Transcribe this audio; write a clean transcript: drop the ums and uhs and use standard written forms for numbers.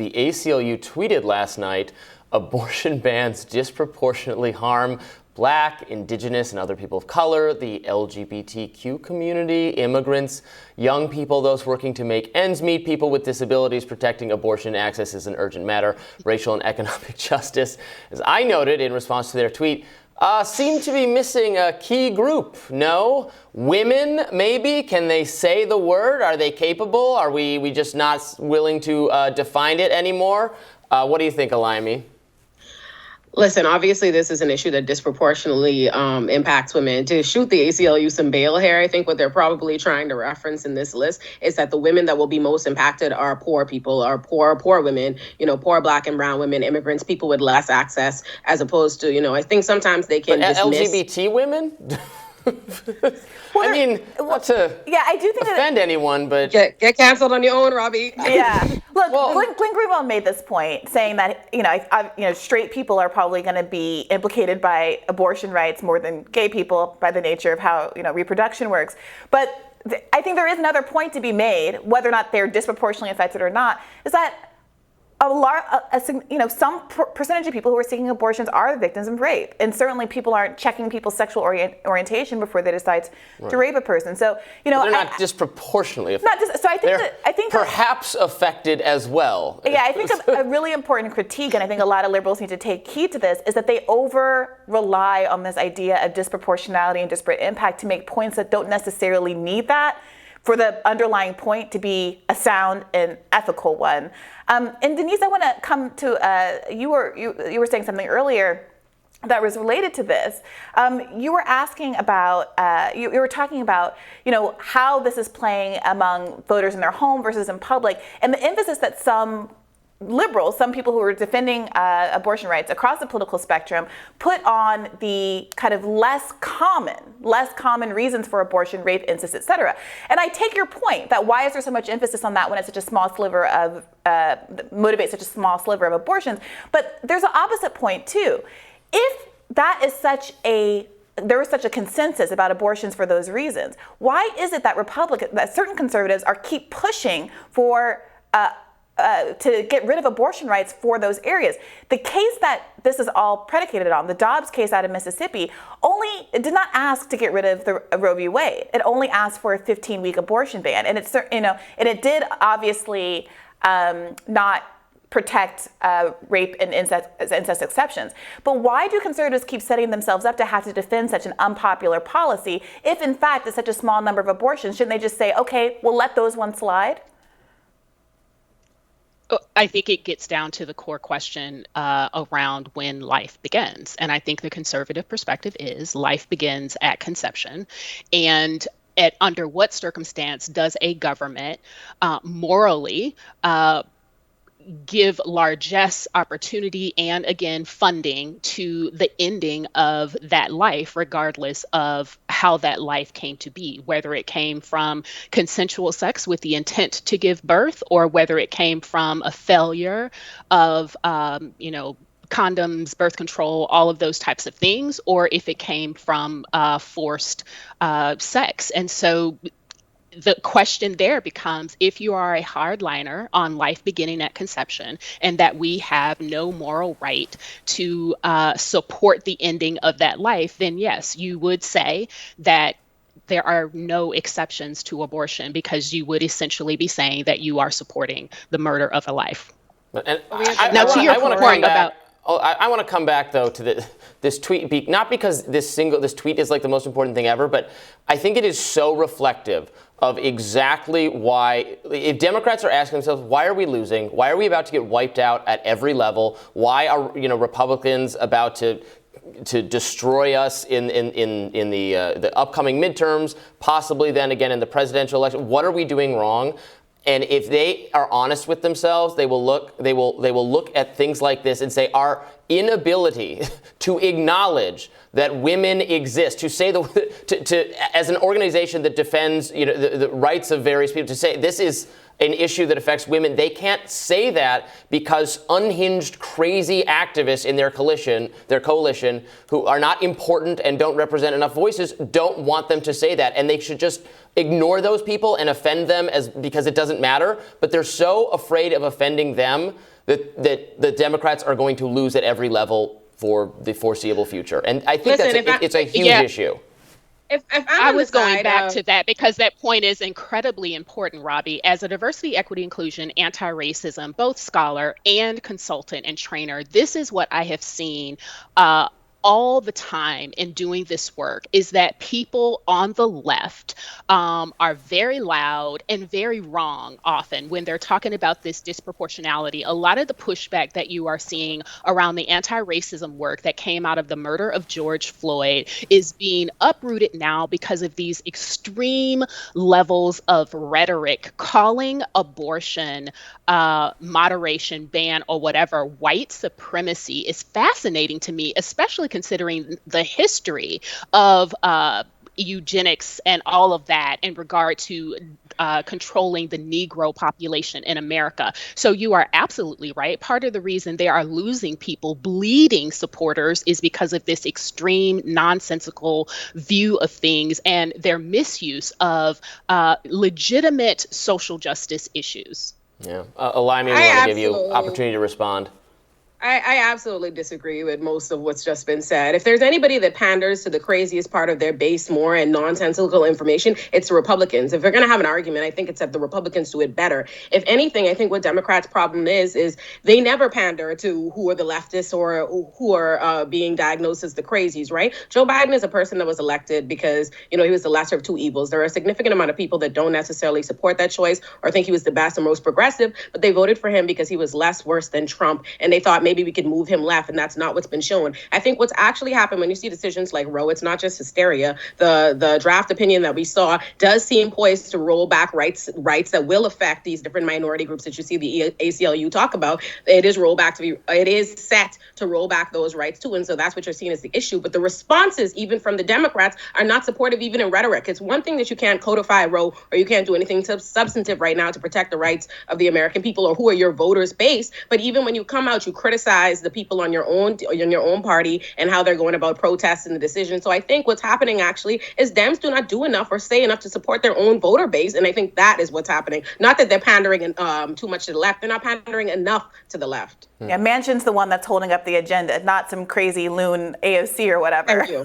the ACLU tweeted last night, abortion bans disproportionately harm Black, Indigenous, and other people of color, the LGBTQ community, immigrants, young people, those working to make ends meet, people with disabilities. Protecting abortion access is an urgent matter. Racial and economic justice, as I noted in response to their tweet, seem to be missing a key group. No? Women, maybe? Can they say the word? Are they capable? Are we just not willing to define it anymore? What do you think, Olayemi? Listen, obviously, this is an issue that disproportionately impacts women. To shoot the ACLU some bail here, I think what they're probably trying to reference in this list is that the women that will be most impacted are poor people, are poor women, poor Black and brown women, immigrants, people with less access, as opposed to, I think sometimes they can dismiss LGBT women? I mean, not to I do think offend anyone, but get canceled on your own, Robbie. Yeah. Look, Glenn Greenwald made this point, saying that straight people are probably going to be implicated by abortion rights more than gay people by the nature of how reproduction works. But I think there is another point to be made, whether or not they're disproportionately affected or not, is that some percentage of people who are seeking abortions are the victims of rape, and certainly people aren't checking people's sexual orientation before they decide to rape a person. So they're not disproportionately affected. I think perhaps affected as well. Yeah, I think a really important critique, and I think a lot of liberals need to take heed to this, is that they over rely on this idea of disproportionality and disparate impact to make points that don't necessarily need that for the underlying point to be a sound and ethical one. And Denise, I want to come to you were saying something earlier that was related to this. You were asking about you were talking about how this is playing among voters in their home versus in public, and the emphasis that some liberals, some people who are defending abortion rights across the political spectrum, put on the kind of less common reasons for abortion, rape, incest, etc. And I take your point that why is there so much emphasis on that when it's such a small sliver of motivates such a small sliver of abortions? But there's an opposite point too. If that is there is such a consensus about abortions for those reasons, why is it that certain conservatives keep pushing for to get rid of abortion rights for those areas? The case that this is all predicated on, the Dobbs case out of Mississippi, it did not ask to get rid of the Roe v. Wade. It only asked for a 15-week abortion ban, and it did obviously not protect rape and incest exceptions. But why do conservatives keep setting themselves up to have to defend such an unpopular policy if, in fact, it's such a small number of abortions? Shouldn't they just say, okay, we'll let those ones slide? I think it gets down to the core question around when life begins. And I think the conservative perspective is life begins at conception. And under what circumstance does a government morally give largesse, opportunity, and again, funding to the ending of that life, regardless of how that life came to be, whether it came from consensual sex with the intent to give birth, or whether it came from a failure of, condoms, birth control, all of those types of things, or if it came from forced sex. And so the question there becomes, if you are a hardliner on life beginning at conception and that we have no moral right to support the ending of that life, then yes, you would say that there are no exceptions to abortion, because you would essentially be saying that you are supporting the murder of a life. And now, to your point about... I want to come back, though, to this tweet, not because this tweet is like the most important thing ever, but I think it is so reflective of exactly why, if Democrats are asking themselves, why are we losing? Why are we about to get wiped out at every level? Why are Republicans about to destroy us in the upcoming midterms, possibly then again in the presidential election? What are we doing wrong? And if they are honest with themselves, they will look at things like this and say, our inability to acknowledge that women exist, to say as an organization that defends the rights of various people, to say this is an issue that affects women, they can't say that because unhinged, crazy activists in their coalition, who are not important and don't represent enough voices, don't want them to say that. And they should just ignore those people and offend them because it doesn't matter. But they're so afraid of offending them that the Democrats are going to lose at every level for the foreseeable future. And I think it's a huge issue. If I was going back to that because that point is incredibly important, Robbie. As a diversity, equity, inclusion, anti-racism, both scholar and consultant and trainer, this is what I have seen all the time in doing this work, is that people on the left are very loud and very wrong often when they're talking about this disproportionality. A lot of the pushback that you are seeing around the anti-racism work that came out of the murder of George Floyd is being uprooted now because of these extreme levels of rhetoric calling abortion, moderation, ban, or whatever white supremacy. Is fascinating to me, especially considering the history of eugenics and all of that in regard to controlling the Negro population in America. So you are absolutely right. Part of the reason they are losing people, bleeding supporters, is because of this extreme nonsensical view of things and their misuse of legitimate social justice issues. Yeah. Olayemi, we want to give you opportunity to respond. I absolutely disagree with most of what's just been said. If there's anybody that panders to the craziest part of their base more and nonsensical information, it's the Republicans. If we're going to have an argument, I think it's that the Republicans do it better. If anything, I think what Democrats' problem is they never pander to who are the leftists or who are being diagnosed as the crazies, right? Joe Biden is a person that was elected because, he was the lesser of two evils. There are a significant amount of people that don't necessarily support that choice or think he was the best and most progressive, but they voted for him because he was less worse than Trump, and they thought maybe we could move him left, and that's not what's been shown. I think what's actually happened when you see decisions like Roe, it's not just hysteria. The draft opinion that we saw does seem poised to roll back rights that will affect these different minority groups that you see the ACLU talk about. It is set to roll back those rights too, and so that's what you're seeing as the issue. But the responses, even from the Democrats, are not supportive, even in rhetoric. It's one thing that you can't codify Roe or you can't do anything substantive right now to protect the rights of the American people or who are your voters base. But even when you come out, you criticize the people on your own party and how they're going about protesting the decision. So I think what's happening actually is Dems do not do enough or say enough to support their own voter base, and I think that is what's happening. Not that they're pandering too much to the left; they're not pandering enough to the left. Yeah, Manchin's the one that's holding up the agenda, not some crazy loon AOC or whatever. Thank you.